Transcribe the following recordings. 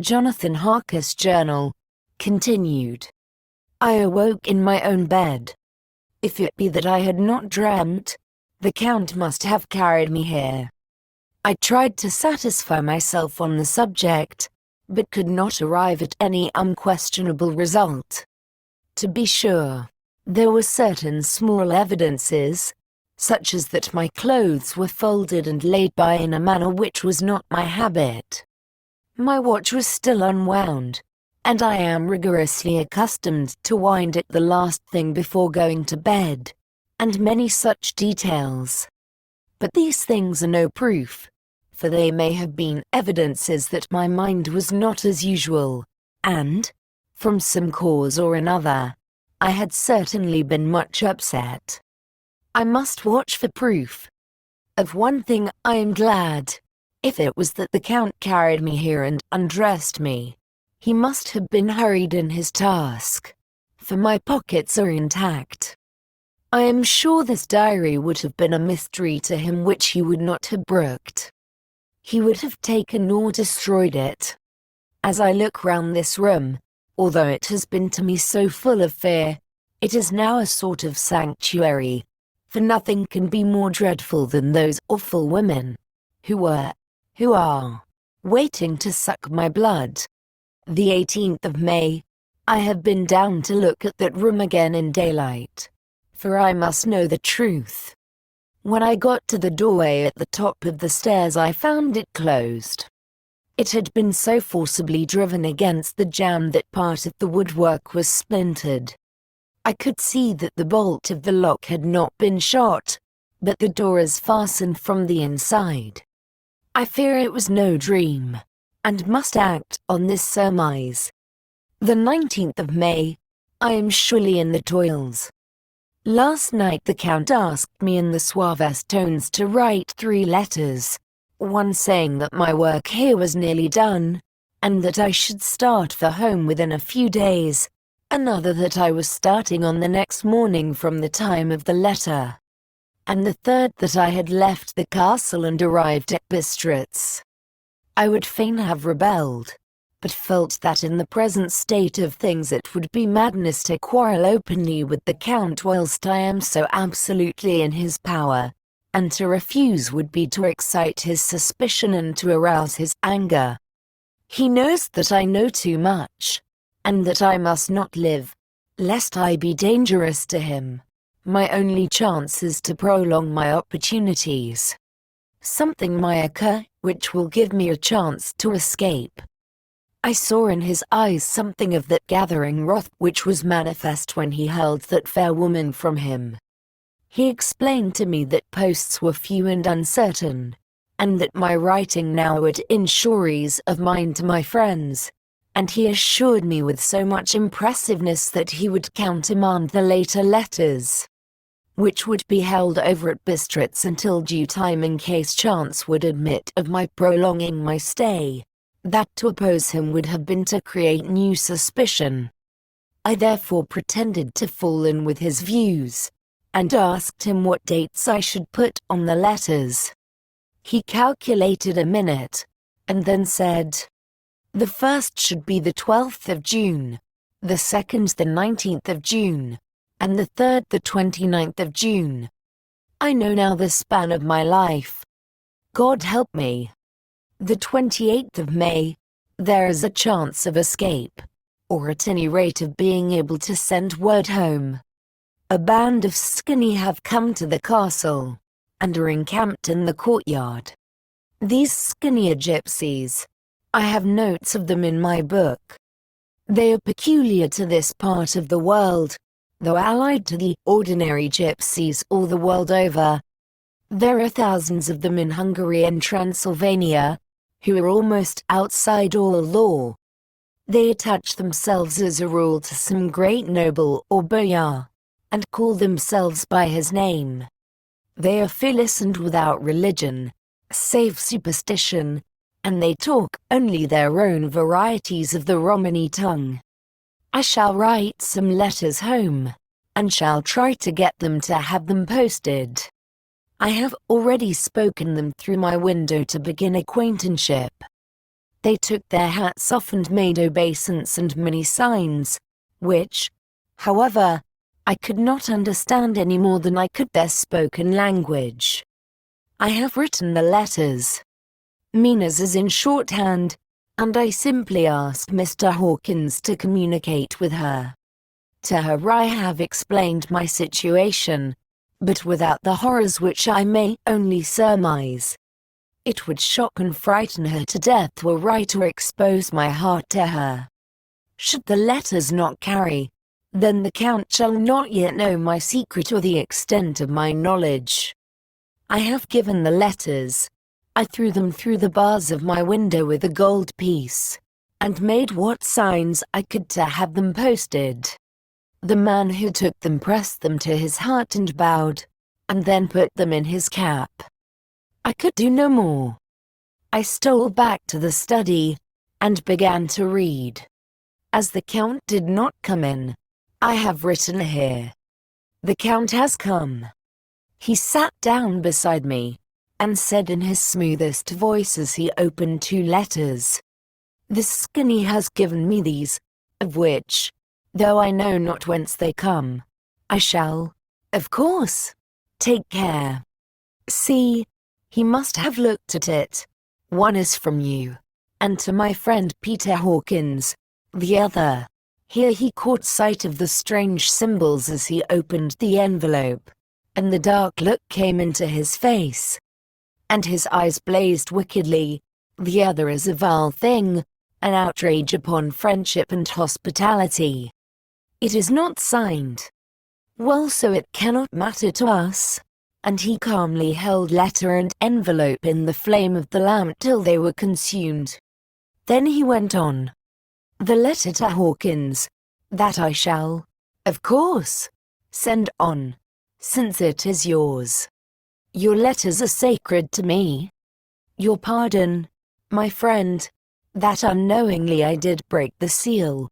Jonathan Harker's journal continued. I awoke in my own bed. If it be that I had not dreamt, the Count must have carried me here. I tried to satisfy myself on the subject, but could not arrive at any unquestionable result. To be sure, there were certain small evidences, such as that my clothes were folded and laid by in a manner which was not my habit. My watch was still unwound, and I am rigorously accustomed to wind it the last thing before going to bed, and many such details. But these things are no proof, for they may have been evidences that my mind was not as usual, and, from some cause or another, I had certainly been much upset. I must watch for proof. Of one thing I am glad. If it was that the Count carried me here and undressed me, he must have been hurried in his task, for my pockets are intact. I am sure this diary would have been a mystery to him which he would not have brooked. He would have taken or destroyed it. As I look round this room, although it has been to me so full of fear, it is now a sort of sanctuary, for nothing can be more dreadful than those awful women, who are, waiting to suck my blood. The 18th of May, I have been down to look at that room again in daylight, for I must know the truth. When I got to the doorway at the top of the stairs I found it closed. It had been so forcibly driven against the jamb that part of the woodwork was splintered. I could see that the bolt of the lock had not been shot, but the door is fastened from the inside. I fear it was no dream, and must act on this surmise. The 19th of May, I am surely in the toils. Last night the Count asked me in the suavest tones to write 3 letters, one saying that my work here was nearly done, and that I should start for home within a few days, another that I was starting on the next morning from the time of the letter, and the third that I had left the castle and arrived at Bistritz. I would fain have rebelled, but felt that in the present state of things it would be madness to quarrel openly with the Count whilst I am so absolutely in his power, and to refuse would be to excite his suspicion and to arouse his anger. He knows that I know too much, and that I must not live, lest I be dangerous to him. My only chance is to prolong my opportunities. Something may occur which will give me a chance to escape. I saw in his eyes something of that gathering wrath which was manifest when he held that fair woman from him. He explained to me that posts were few and uncertain, and that my writing now would ensure ease of mind to my friends, and he assured me with so much impressiveness that he would countermand the later letters, which would be held over at Bistritz until due time in case chance would admit of my prolonging my stay. That to oppose him would have been to create new suspicion. I therefore pretended to fall in with his views, and asked him what dates I should put on the letters. He calculated a minute, and then said, the first should be the 12th of June, the second the 19th of June, and the third the 29th of June. I know now the span of my life. God help me. The 28th of May, there is a chance of escape, or at any rate of being able to send word home. A band of skinny have come to the castle, and are encamped in the courtyard. These skinny are gypsies. I have notes of them in my book. They are peculiar to this part of the world, though allied to the ordinary gypsies all the world over. There are thousands of them in Hungary and Transylvania, who are almost outside all law. They attach themselves as a rule to some great noble or boyar, and call themselves by his name. They are fearless and without religion, save superstition, and they talk only their own varieties of the Romany tongue. I shall write some letters home, and shall try to get them to have them posted. I have already spoken them through my window to begin acquaintanceship. They took their hats off and made obeisance and many signs, which, however, I could not understand any more than I could their spoken language. I have written the letters. Mina's is in shorthand, and I simply asked Mr. Hawkins to communicate with her. To her I have explained my situation, but without the horrors which I may only surmise. It would shock and frighten her to death were I to expose my heart to her. Should the letters not carry, then the Count shall not yet know my secret or the extent of my knowledge. I have given the letters. I threw them through the bars of my window with a gold piece, and made what signs I could to have them posted. The man who took them pressed them to his heart and bowed, and then put them in his cap. I could do no more. I stole back to the study, and began to read. As the Count did not come in, I have written here. The Count has come. He sat down beside me, and said in his smoothest voice as he opened 2 letters. This skinny has given me these, of which, though I know not whence they come, I shall, of course, take care. See, he must have looked at it. One is from you, and to my friend Peter Hawkins, the other. Here he caught sight of the strange symbols as he opened the envelope, and the dark look came into his face, and his eyes blazed wickedly. The other is a vile thing, an outrage upon friendship and hospitality. It is not signed. Well, so it cannot matter to us. And he calmly held letter and envelope in the flame of the lamp till they were consumed. Then he went on. The letter to Hawkins, that I shall, of course, send on, since it is yours. Your letters are sacred to me. Your pardon, my friend, that unknowingly I did break the seal.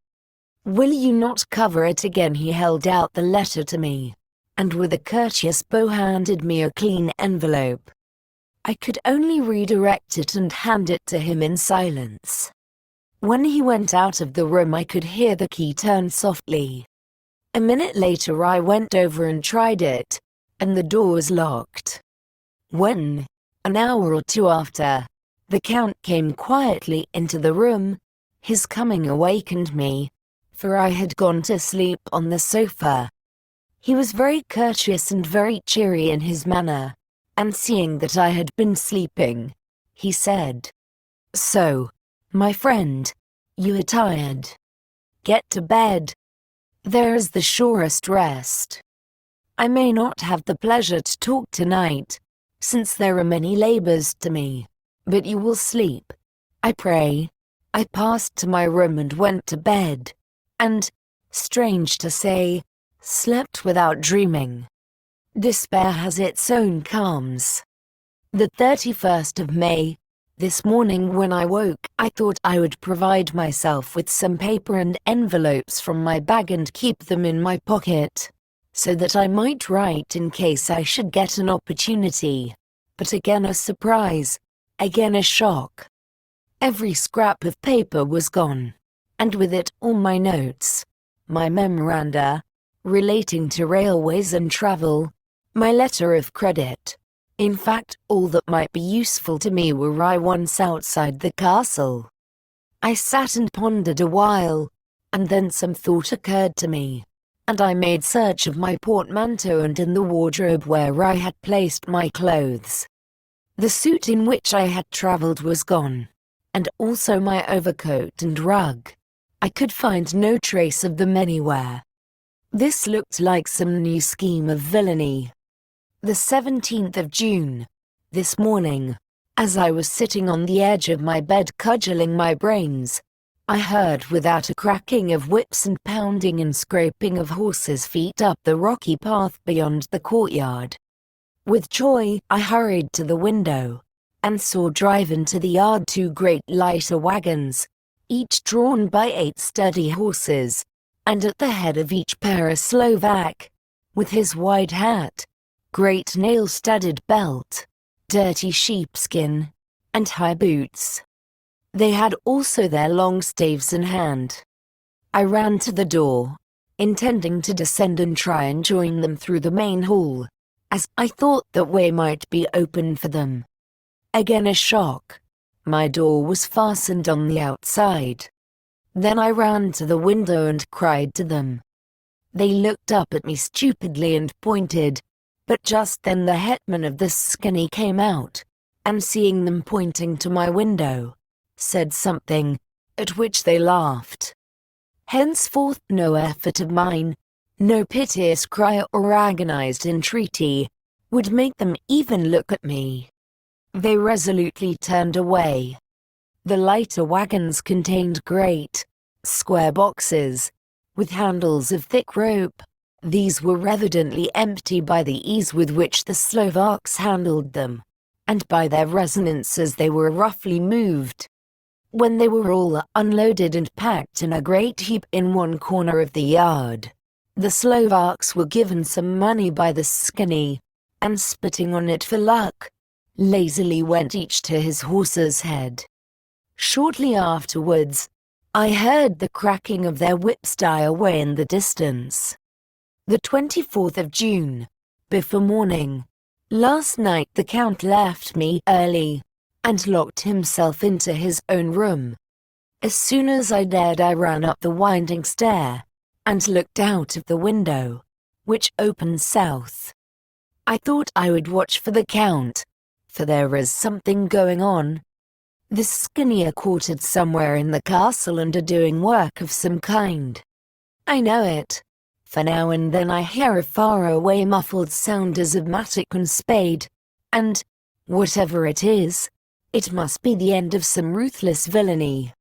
Will you not cover it again? He held out the letter to me, and with a courteous bow handed me a clean envelope. I could only redirect it and hand it to him in silence. When he went out of the room I could hear the key turn softly. A minute later I went over and tried it, and the door was locked. When, an hour or 2 after, the Count came quietly into the room, his coming awakened me, for I had gone to sleep on the sofa. He was very courteous and very cheery in his manner, and seeing that I had been sleeping, he said, So, my friend, you are tired. Get to bed. There is the surest rest. I may not have the pleasure to talk tonight, since there are many labors to me, but you will sleep, I pray. I passed to my room and went to bed, and, strange to say, slept without dreaming. Despair has its own calms. The 31st of May, this morning when I woke, I thought I would provide myself with some paper and envelopes from my bag and keep them in my pocket, so that I might write in case I should get an opportunity. But again a surprise, again a shock. Every scrap of paper was gone, and with it all my notes, my memoranda, relating to railways and travel, my letter of credit. In fact, all that might be useful to me were I once outside the castle. I sat and pondered a while, and then some thought occurred to me, and I made search of my portmanteau and in the wardrobe where I had placed my clothes. The suit in which I had travelled was gone, and also my overcoat and rug. I could find no trace of them anywhere. This looked like some new scheme of villainy. The 17th of June, this morning, as I was sitting on the edge of my bed cudgelling my brains, I heard without a cracking of whips and pounding and scraping of horses' feet up the rocky path beyond the courtyard. With joy, I hurried to the window, and saw drive into the yard 2 great lighter wagons, each drawn by 8 sturdy horses, and at the head of each pair a Slovak, with his wide hat, great nail-studded belt, dirty sheepskin, and high boots. They had also their long staves in hand. I ran to the door, intending to descend and try and join them through the main hall, as I thought that way might be open for them. Again a shock. My door was fastened on the outside. Then I ran to the window and cried to them. They looked up at me stupidly and pointed, but just then the hetman of the skinny came out, and seeing them pointing to my window, said something, at which they laughed. Henceforth no effort of mine, no piteous cry or agonized entreaty, would make them even look at me. They resolutely turned away. The lighter wagons contained great, square boxes, with handles of thick rope. These were evidently empty by the ease with which the Slovaks handled them, and by their resonance as they were roughly moved. When they were all unloaded and packed in a great heap in one corner of the yard, the Slovaks were given some money by the skinny, and spitting on it for luck, lazily went each to his horse's head. Shortly afterwards, I heard the cracking of their whips die away in the distance. The 24th of June, before morning. Last night the Count left me early, and locked himself into his own room. As soon as I dared I ran up the winding stair, and looked out of the window, which opened south. I thought I would watch for the Count, for there is something going on. The skinny are quartered somewhere in the castle and are doing work of some kind. I know it, for now and then I hear a far-away muffled sound as of mattock and spade, and, whatever it is, it must be the end of some ruthless villainy.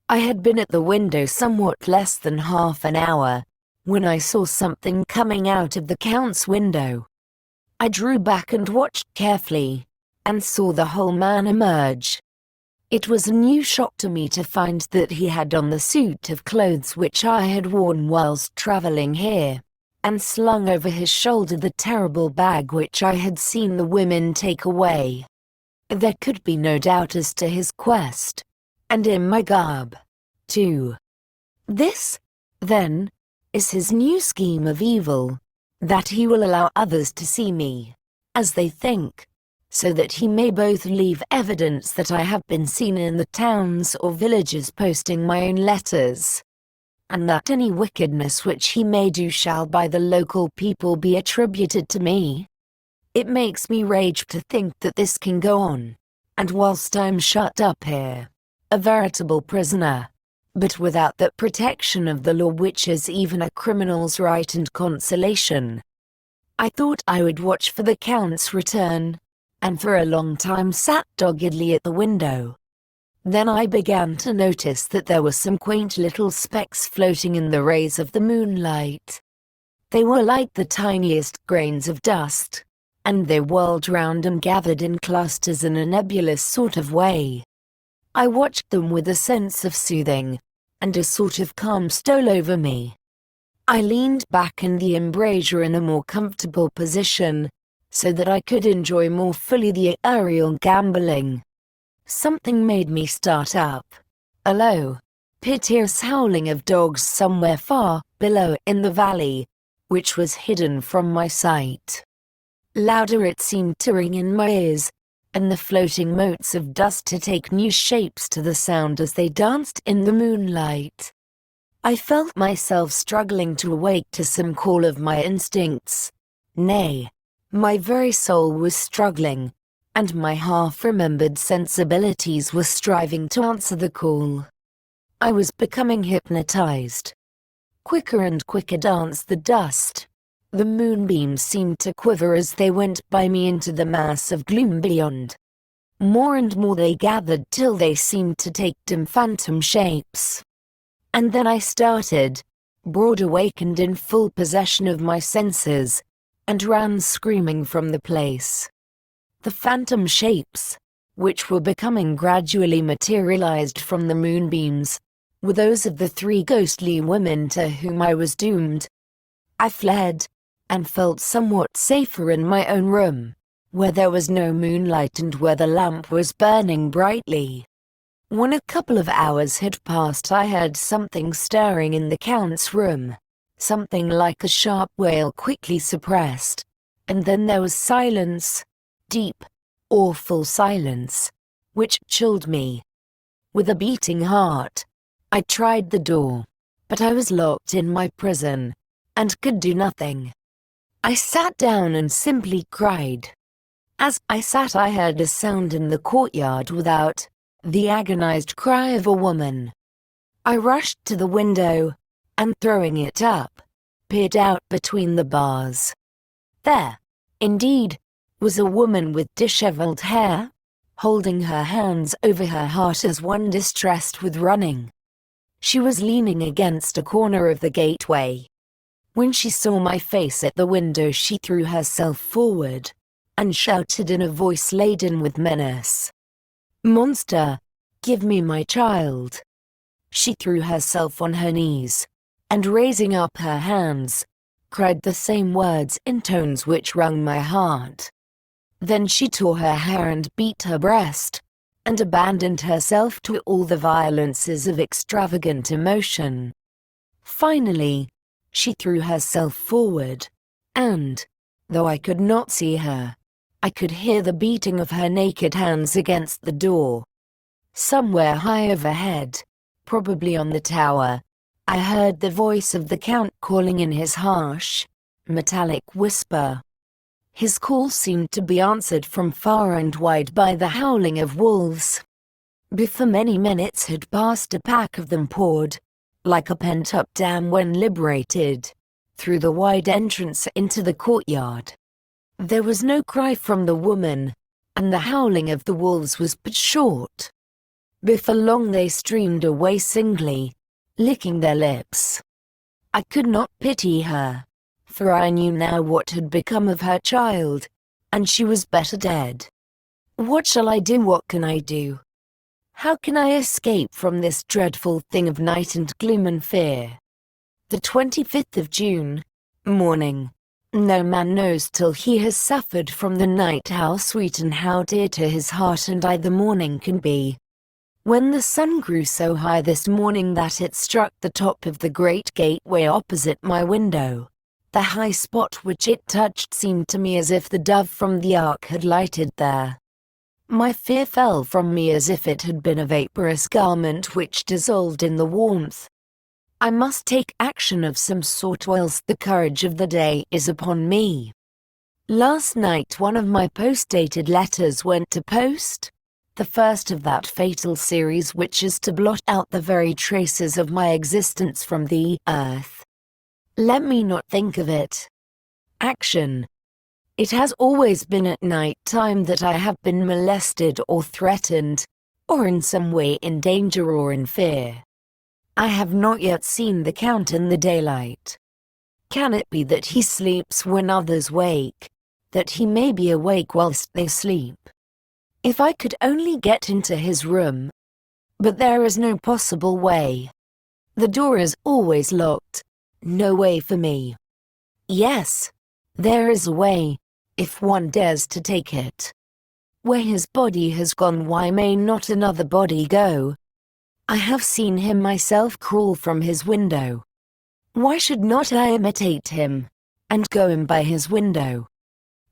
I had been at the window somewhat less than half an hour, when I saw something coming out of the Count's window. I drew back and watched carefully, and saw the whole man emerge. It was a new shock to me to find that he had on the suit of clothes which I had worn whilst travelling here, and slung over his shoulder the terrible bag which I had seen the women take away. There could be no doubt as to his quest, and in my garb, too. This, then, is his new scheme of evil, that he will allow others to see me, as they think, so that he may both leave evidence that I have been seen in the towns or villages posting my own letters, and that any wickedness which he may do shall by the local people be attributed to me. It makes me rage to think that this can go on, and whilst I'm shut up here, a veritable prisoner, but without that protection of the law which is even a criminal's right and consolation. I thought I would watch for the Count's return, and for a long time sat doggedly at the window. Then I began to notice that there were some quaint little specks floating in the rays of the moonlight. They were like the tiniest grains of dust, and they whirled round and gathered in clusters in a nebulous sort of way. I watched them with a sense of soothing, and a sort of calm stole over me. I leaned back in the embrasure in a more comfortable position, so that I could enjoy more fully the aerial gambolling. Something made me start up. A low, piteous howling of dogs somewhere far below in the valley, which was hidden from my sight. Louder it seemed to ring in my ears, and the floating motes of dust to take new shapes to the sound as they danced in the moonlight. I felt myself struggling to awake to some call of my instincts. Nay, my very soul was struggling, and my half-remembered sensibilities were striving to answer the call. I was becoming hypnotized. Quicker and quicker danced the dust. The moonbeams seemed to quiver as they went by me into the mass of gloom beyond. More and more they gathered till they seemed to take dim phantom shapes. And then I started, broad awake and in full possession of my senses, and ran screaming from the place. The phantom shapes, which were becoming gradually materialized from the moonbeams, were those of the three ghostly women to whom I was doomed. I fled, and felt somewhat safer in my own room, where there was no moonlight and where the lamp was burning brightly. When a couple of hours had passed, I heard something stirring in the Count's room, something like a sharp wail quickly suppressed, and then there was silence, deep, awful silence, which chilled me. With a beating heart, I tried the door, but I was locked in my prison, and could do nothing. I sat down and simply cried. As I sat, I heard a sound in the courtyard without, the agonized cry of a woman. I rushed to the window, and throwing it up, peered out between the bars. There, indeed, was a woman with disheveled hair, holding her hands over her heart as one distressed with running. She was leaning against a corner of the gateway. When she saw my face at the window, she threw herself forward, and shouted in a voice laden with menace, "Monster, give me my child." She threw herself on her knees, and raising up her hands, cried the same words in tones which wrung my heart. Then she tore her hair and beat her breast, and abandoned herself to all the violences of extravagant emotion. Finally, she threw herself forward, and, though I could not see her, I could hear the beating of her naked hands against the door. Somewhere high overhead, probably on the tower, I heard the voice of the Count calling in his harsh, metallic whisper. His call seemed to be answered from far and wide by the howling of wolves. Before many minutes had passed, a pack of them poured, like a pent-up dam when liberated, through the wide entrance into the courtyard. There was no cry from the woman, and the howling of the wolves was but short. Before long they streamed away singly, licking their lips. I could not pity her, for I knew now what had become of her child, and she was better dead. What shall I do? What can I do? How can I escape from this dreadful thing of night and gloom and fear? The 25th of June, morning. No man knows till he has suffered from the night how sweet and how dear to his heart and eye the morning can be. When the sun grew so high this morning that it struck the top of the great gateway opposite my window, the high spot which it touched seemed to me as if the dove from the ark had lighted there. My fear fell from me as if it had been a vaporous garment which dissolved in the warmth. I must take action of some sort, whilst the courage of the day is upon me. Last night one of my post-dated letters went to post, the first of that fatal series which is to blot out the very traces of my existence from the earth. Let me not think of it. Action. It has always been at night time that I have been molested or threatened, or in some way in danger or in fear. I have not yet seen the Count in the daylight. Can it be that he sleeps when others wake, that he may be awake whilst they sleep? If I could only get into his room. But there is no possible way. The door is always locked. No way for me. Yes, there is a way, if one dares to take it. Where his body has gone, why may not another body go? I have seen him myself crawl from his window. Why should not I imitate him, and go in by his window?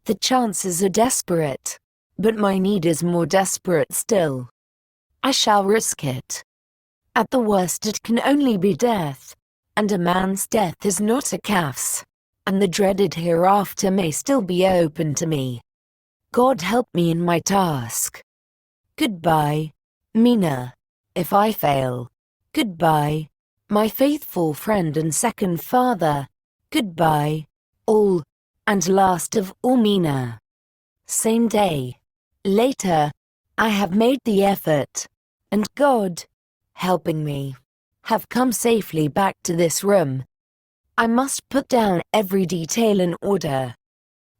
The chances are desperate, but my need is more desperate still. I shall risk it. At the worst it can only be death, and a man's death is not a calf's, and the dreaded hereafter may still be open to me. God help me in my task. Goodbye, Mina. If I fail, goodbye, my faithful friend and second father. Goodbye, all, and last of all, Mina. Same day. Later, I have made the effort, and God, helping me, have come safely back to this room. I must put down every detail in order.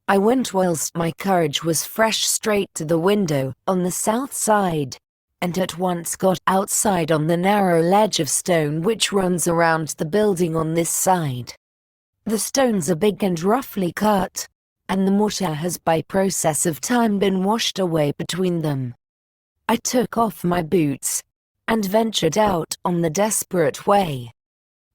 I went whilst my courage was fresh straight to the window on the south side, and at once got outside on the narrow ledge of stone which runs around the building on this side. The stones are big and roughly cut, and the mortar has by process of time been washed away between them. I took off my boots, and ventured out on the desperate way.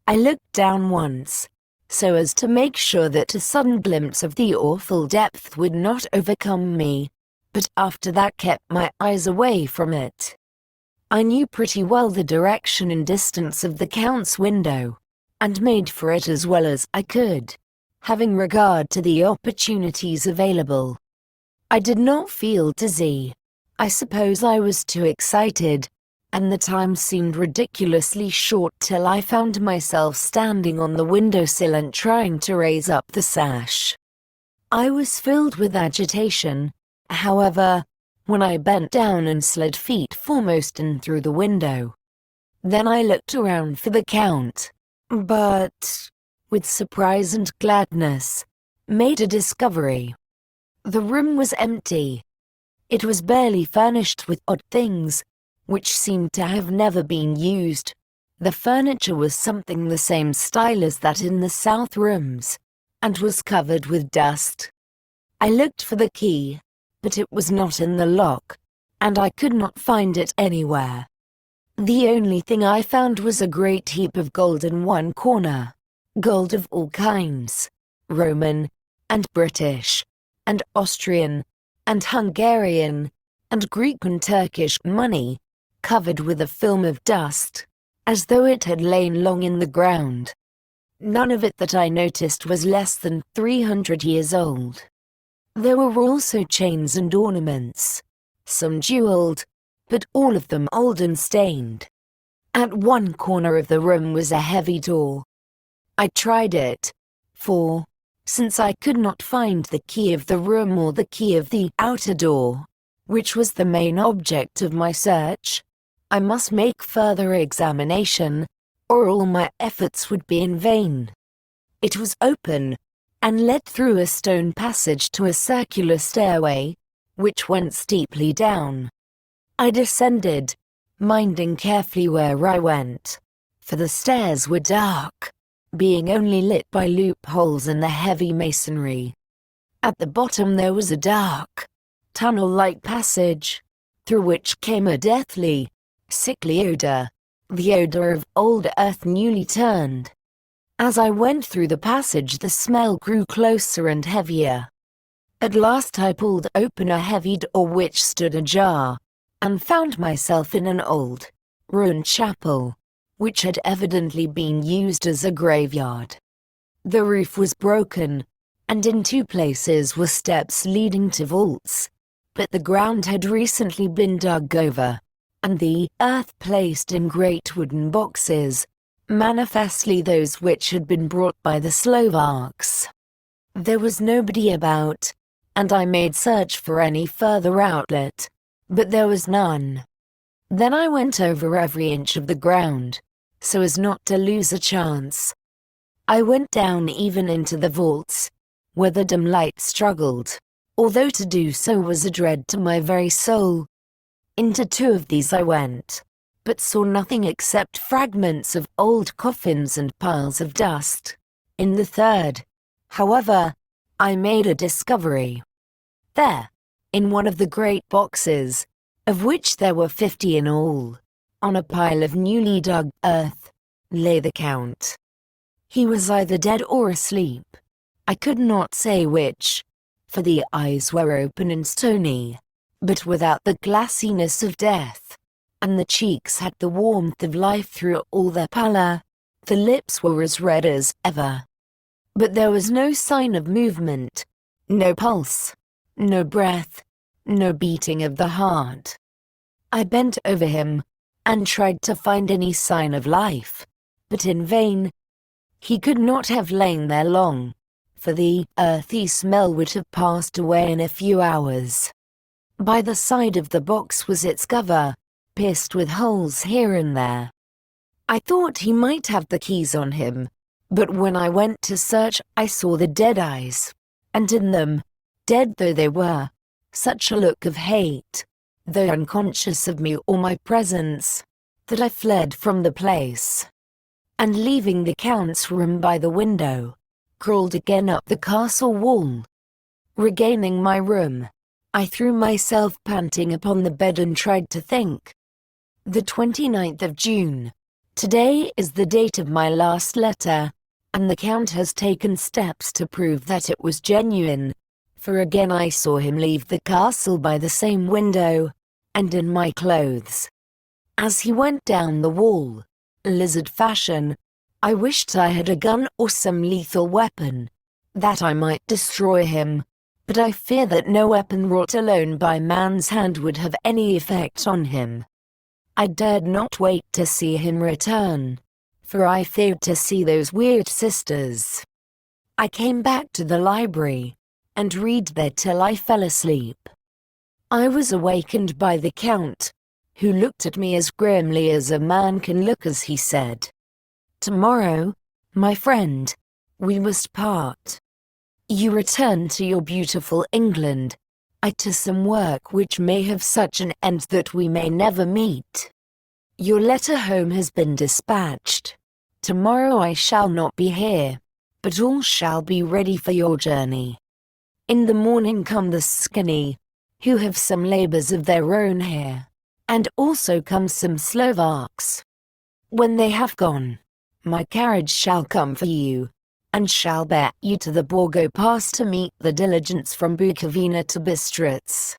I looked down once, so as to make sure that a sudden glimpse of the awful depth would not overcome me, but after that kept my eyes away from it. I knew pretty well the direction and distance of the Count's window, and made for it as well as I could, having regard to the opportunities available. I did not feel dizzy. I suppose I was too excited, and the time seemed ridiculously short till I found myself standing on the windowsill and trying to raise up the sash. I was filled with agitation, however, when I bent down and slid feet foremost in through the window. Then I looked around for the Count, but, with surprise and gladness, made a discovery. The room was empty. It was barely furnished with odd things, which seemed to have never been used. The furniture was something the same style as that in the south rooms, and was covered with dust. I looked for the key, but it was not in the lock, and I could not find it anywhere. The only thing I found was a great heap of gold in one corner, gold of all kinds, Roman, and British, and Austrian, and Hungarian, and Greek and Turkish money, covered with a film of dust, as though it had lain long in the ground. None of it that I noticed was less than 300 years old. There were also chains and ornaments, some jeweled, but all of them old and stained. At one corner of the room was a heavy door. I tried it, for, since I could not find the key of the room or the key of the outer door, which was the main object of my search, I must make further examination, or all my efforts would be in vain. It was open, and led through a stone passage to a circular stairway, which went steeply down. I descended, minding carefully where I went, for the stairs were dark, being only lit by loopholes in the heavy masonry. At the bottom there was a dark, tunnel-like passage, through which came a deathly, sickly odor, the odor of old earth newly turned. As I went through the passage the smell grew closer and heavier. At last I pulled open a heavy door which stood ajar, and found myself in an old, ruined chapel, which had evidently been used as a graveyard. The roof was broken, and in two places were steps leading to vaults, but the ground had recently been dug over, and the earth placed in great wooden boxes, manifestly those which had been brought by the Slovaks. There was nobody about, and I made search for any further outlet, but there was none. Then I went over every inch of the ground, so as not to lose a chance. I went down even into the vaults, where the dim light struggled, although to do so was a dread to my very soul. Into two of these I went, but saw nothing except fragments of old coffins and piles of dust. In the third, however, I made a discovery. There, in one of the great boxes, of which there were 50 in all, on a pile of newly dug earth, lay the Count. He was either dead or asleep. I could not say which, for the eyes were open and stony, but without the glassiness of death, and the cheeks had the warmth of life through all their pallor. The lips were as red as ever. But there was no sign of movement, no pulse, no breath, no beating of the heart. I bent over him, and tried to find any sign of life, but in vain. He could not have lain there long, for the earthy smell would have passed away in a few hours. By the side of the box was its cover, pierced with holes here and there. I thought he might have the keys on him, but when I went to search I saw the dead eyes, and in them, dead though they were, such a look of hate, though unconscious of me or my presence, that I fled from the place, and leaving the Count's room by the window, crawled again up the castle wall. Regaining my room, I threw myself panting upon the bed and tried to think. The 29th of June. Today is the date of my last letter, and the Count has taken steps to prove that it was genuine. For again I saw him leave the castle by the same window, and in my clothes. As he went down the wall, lizard fashion, I wished I had a gun or some lethal weapon, that I might destroy him, but I fear that no weapon wrought alone by man's hand would have any effect on him. I dared not wait to see him return, for I feared to see those weird sisters. I came back to the library, and read there till I fell asleep. I was awakened by the Count, who looked at me as grimly as a man can look as he said, "Tomorrow, my friend, we must part. You return to your beautiful England, I to some work which may have such an end that we may never meet. Your letter home has been dispatched. Tomorrow I shall not be here, but all shall be ready for your journey. In the morning come the skinny, who have some labors of their own here, and also come some Slovaks. When they have gone, my carriage shall come for you, and shall bear you to the Borgo Pass to meet the diligence from Bukovina to Bistritz.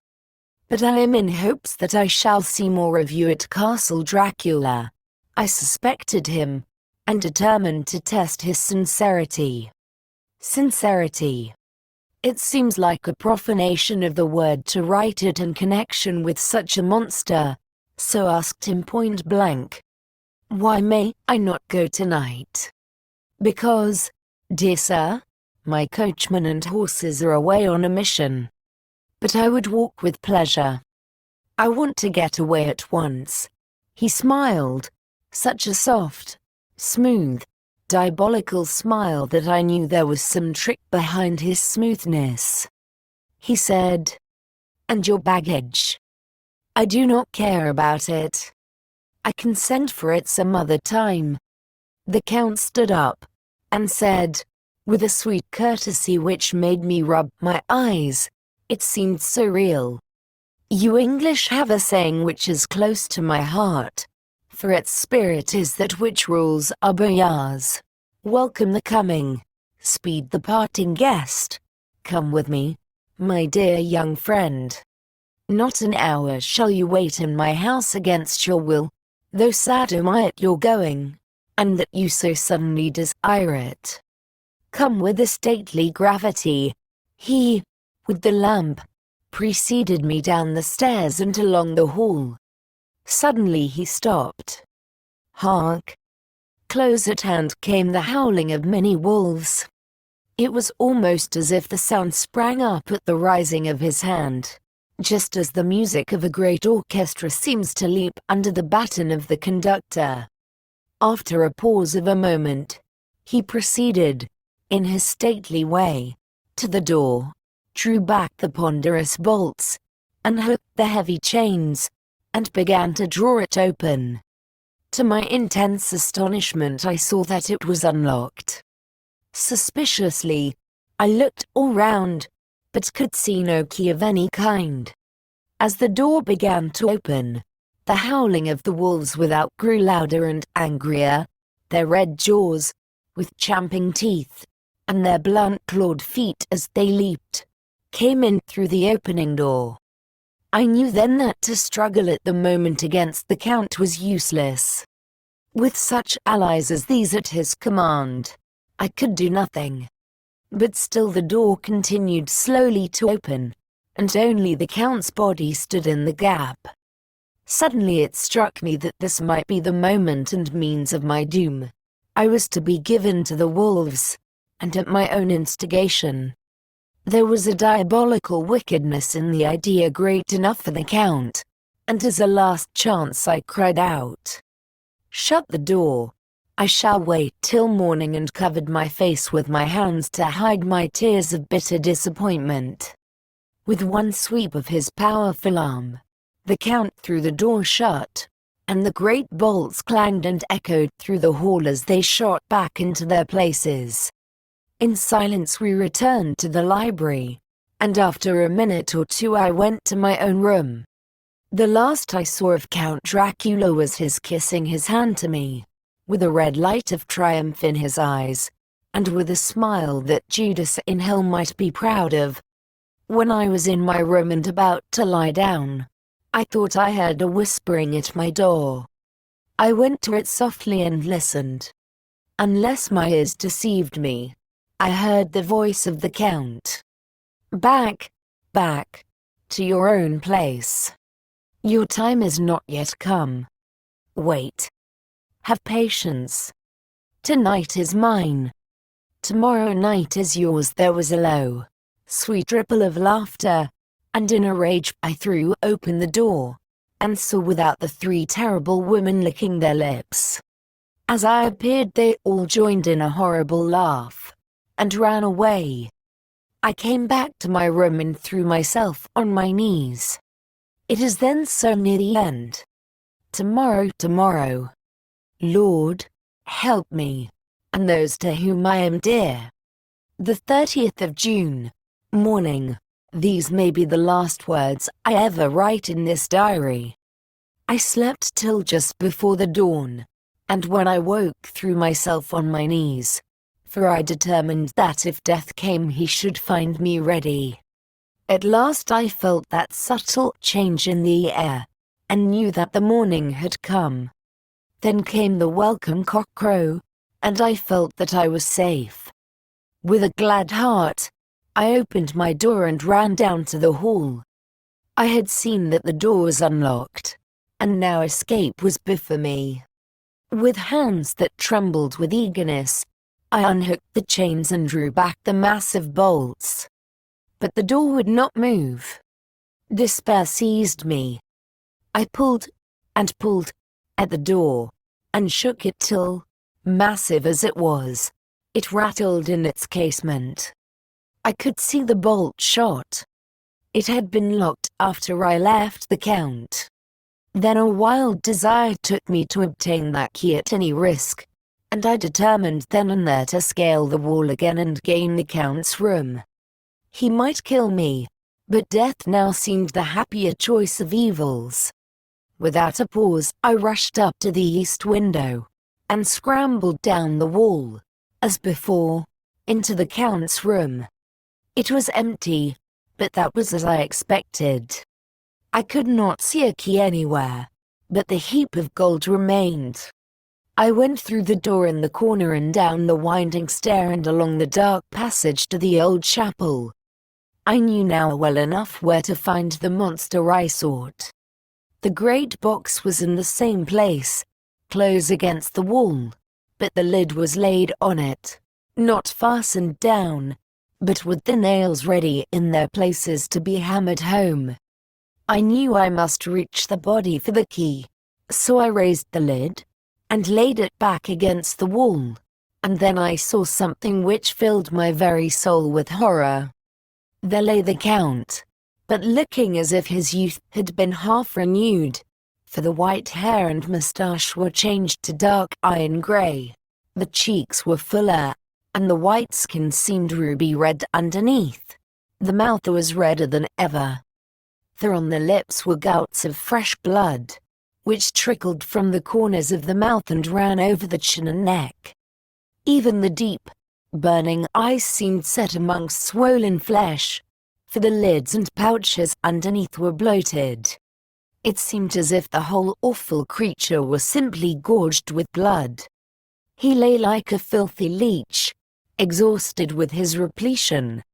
But I am in hopes that I shall see more of you at Castle Dracula." I suspected him, and determined to test his sincerity. Sincerity. It seems like a profanation of the word to write it in connection with such a monster, so asked him point blank, "Why may I not go tonight?" "Because, dear sir, my coachman and horses are away on a mission. But I would walk with pleasure. I want to get away at once." He smiled, such a soft, smooth, diabolical smile that I knew there was some trick behind his smoothness. He said, "And your baggage?" "I do not care about it. I can send for it some other time." The Count stood up, and said, with a sweet courtesy which made me rub my eyes, it seemed so real, "You English have a saying which is close to my heart, for its spirit is that which rules our boyars. Welcome the coming, speed the parting guest. Come with me, my dear young friend. Not an hour shall you wait in my house against your will, though sad am I at your going, and that you so suddenly desire it. Come with a stately gravity." He, with the lamp, preceded me down the stairs and along the hall. Suddenly he stopped. Hark! Close at hand came the howling of many wolves. It was almost as if the sound sprang up at the rising of his hand, just as the music of a great orchestra seems to leap under the baton of the conductor. After a pause of a moment, he proceeded, in his stately way, to the door, drew back the ponderous bolts, unhooked the heavy chains, and began to draw it open. To my intense astonishment I saw that it was unlocked. Suspiciously, I looked all round, but could see no key of any kind. As the door began to open, the howling of the wolves without grew louder and angrier, their red jaws, with champing teeth, and their blunt-clawed feet as they leaped, came in through the opening door. I knew then that to struggle at the moment against the Count was useless. With such allies as these at his command, I could do nothing. But still the door continued slowly to open, and only the Count's body stood in the gap. Suddenly it struck me that this might be the moment and means of my doom. I was to be given to the wolves, and at my own instigation. There was a diabolical wickedness in the idea great enough for the Count, and as a last chance I cried out, "Shut the door! I shall wait till morning," and covered my face with my hands to hide my tears of bitter disappointment. With one sweep of his powerful arm, the Count threw the door shut, and the great bolts clanged and echoed through the hall as they shot back into their places. In silence we returned to the library, and after a minute or two I went to my own room. The last I saw of Count Dracula was his kissing his hand to me, with a red light of triumph in his eyes, and with a smile that Judas in hell might be proud of. When I was in my room and about to lie down, I thought I heard a whispering at my door. I went to it softly and listened. Unless my ears deceived me, I heard the voice of the Count. Back, back, to your own place. Your time is not yet come. Wait. Have patience. Tonight is mine. Tomorrow night is yours. There was a low, sweet ripple of laughter, and in a rage I threw open the door, and saw without the three terrible women licking their lips. As I appeared they all joined in a horrible laugh, and ran away. I came back to my room and threw myself on my knees. It is then so near the end. Tomorrow. Lord, help me, and those to whom I am dear. The 30th of June, morning. These may be the last words I ever write in this diary. I slept till just before the dawn, and when I woke threw myself on my knees, for I determined that if death came he should find me ready. At last I felt that subtle change in the air, and knew that the morning had come. Then came the welcome cock-crow, and I felt that I was safe. With a glad heart, I opened my door and ran down to the hall. I had seen that the door was unlocked, and now escape was before me. With hands that trembled with eagerness, I unhooked the chains and drew back the massive bolts. But the door would not move. Despair seized me. I pulled and pulled at the door, and shook it till, massive as it was, it rattled in its casement. I could see the bolt shot. It had been locked after I left the Count. Then a wild desire took me to obtain that key at any risk, and I determined then and there to scale the wall again and gain the Count's room. He might kill me, but death now seemed the happier choice of evils. Without a pause, I rushed up to the east window, and scrambled down the wall, as before, into the Count's room. It was empty, but that was as I expected. I could not see a key anywhere, but the heap of gold remained. I went through the door in the corner and down the winding stair and along the dark passage to the old chapel. I knew now well enough where to find the monster I sought. The great box was in the same place, close against the wall, but the lid was laid on it, not fastened down, but with the nails ready in their places to be hammered home. I knew I must reach the body for the key, so I raised the lid, and laid it back against the wall, and then I saw something which filled my very soul with horror. There lay the Count, but looking as if his youth had been half renewed, for the white hair and moustache were changed to dark iron grey, the cheeks were fuller, and the white skin seemed ruby red underneath. The mouth was redder than ever. For on the lips were gouts of fresh blood, which trickled from the corners of the mouth and ran over the chin and neck. Even the deep, burning eyes seemed set amongst swollen flesh, for the lids and pouches underneath were bloated. It seemed as if the whole awful creature was simply gorged with blood. He lay like a filthy leech, exhausted with his repletion.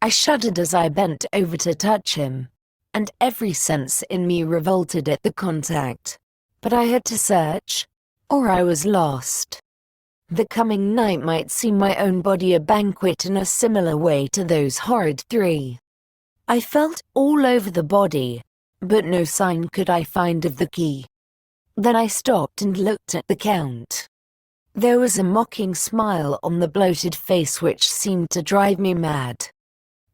I shuddered as I bent over to touch him, and every sense in me revolted at the contact. But I had to search, or I was lost. The coming night might see my own body a banquet in a similar way to those horrid three. I felt all over the body, but no sign could I find of the key. Then I stopped and looked at the Count. There was a mocking smile on the bloated face which seemed to drive me mad.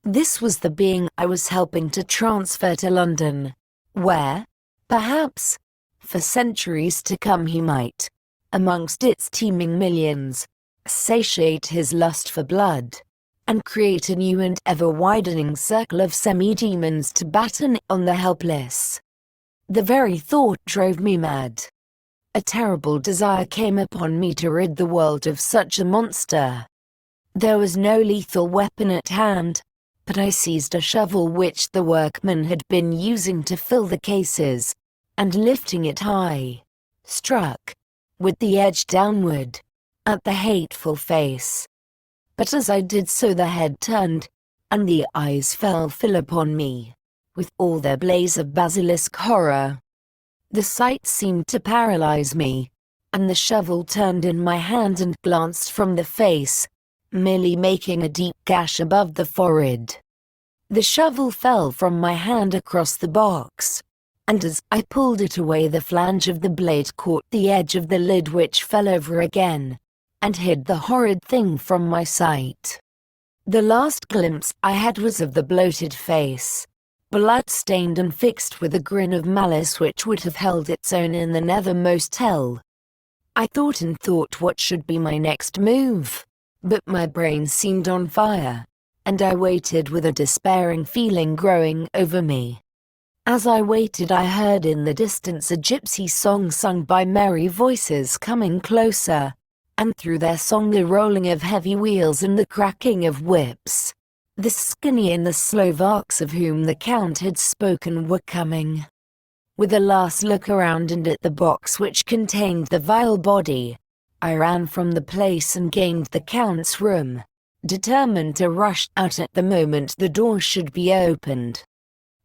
This was the being I was helping to transfer to London, where, perhaps, for centuries to come he might, amongst its teeming millions, satiate his lust for blood, and create a new and ever-widening circle of semi-demons to batten on the helpless. The very thought drove me mad. A terrible desire came upon me to rid the world of such a monster. There was no lethal weapon at hand, but I seized a shovel which the workman had been using to fill the cases, and lifting it high, struck, with the edge downward, at the hateful face. But as I did so the head turned, and the eyes fell full upon me, with all their blaze of basilisk horror. The sight seemed to paralyze me, and the shovel turned in my hand and glanced from the face, merely making a deep gash above the forehead. The shovel fell from my hand across the box, and as I pulled it away the flange of the blade caught the edge of the lid which fell over again, and hid the horrid thing from my sight. The last glimpse I had was of the bloated face, blood-stained and fixed with a grin of malice which would have held its own in the nethermost hell. I thought and thought what should be my next move, but my brain seemed on fire, and I waited with a despairing feeling growing over me. As I waited I heard in the distance a gypsy song sung by merry voices coming closer, and through their song the rolling of heavy wheels and the cracking of whips. The skinny and the Slovaks of whom the Count had spoken were coming. With a last look around and at the box which contained the vile body, I ran from the place and gained the Count's room, determined to rush out at the moment the door should be opened.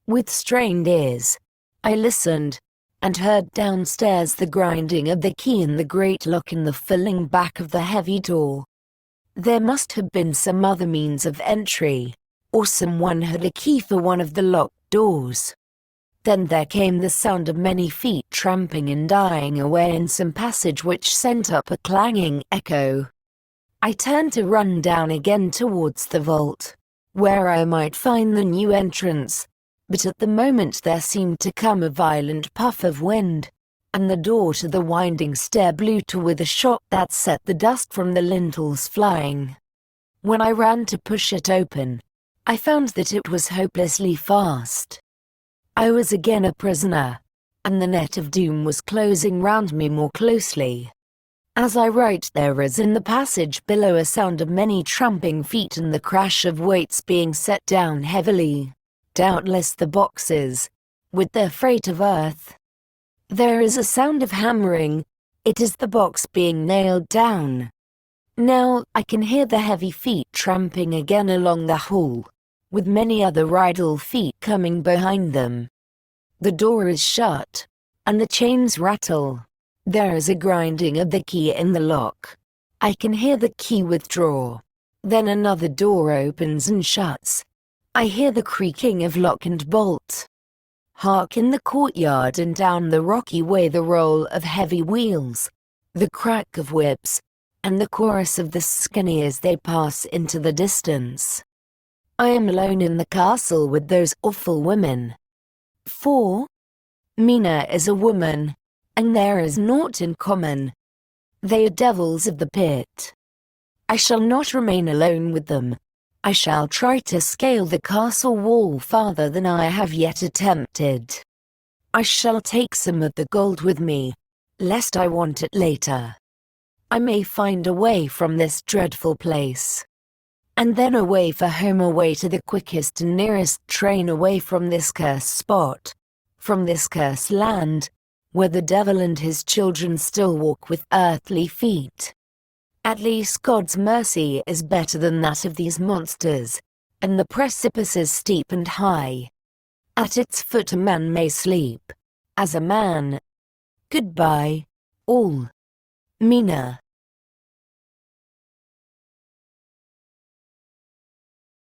With strained ears, I listened, and heard downstairs the grinding of the key in the great lock in the filling back of the heavy door. There must have been some other means of entry, or someone had a key for one of the locked doors. Then there came the sound of many feet tramping and dying away in some passage which sent up a clanging echo. I turned to run down again towards the vault, where I might find the new entrance, but at the moment there seemed to come a violent puff of wind, and the door to the winding stair blew to with a shock that set the dust from the lintels flying. When I ran to push it open, I found that it was hopelessly fast. I was again a prisoner, and the net of doom was closing round me more closely. As I write there is in the passage below a sound of many tramping feet and the crash of weights being set down heavily, doubtless the boxes, with their freight of earth. There is a sound of hammering, it is the box being nailed down. Now I can hear the heavy feet tramping again along the hall, with many other idle feet coming behind them. The door is shut, and the chains rattle. There is a grinding of the key in the lock. I can hear the key withdraw. Then another door opens and shuts. I hear the creaking of lock and bolt. Hark in the courtyard and down the rocky way the roll of heavy wheels, the crack of whips, and the chorus of the skinny as they pass into the distance. I am alone in the castle with those awful women. 4. Mina is a woman, and there is naught in common. They are devils of the pit. I shall not remain alone with them. I shall try to scale the castle wall farther than I have yet attempted. I shall take some of the gold with me, lest I want it later. I may find a way from this dreadful place. And then away for home, away to the quickest and nearest train, away from this cursed spot, from this cursed land, where the devil and his children still walk with earthly feet. At least God's mercy is better than that of these monsters, and the precipice is steep and high. At its foot a man may sleep, as a man. Goodbye, all. Mina.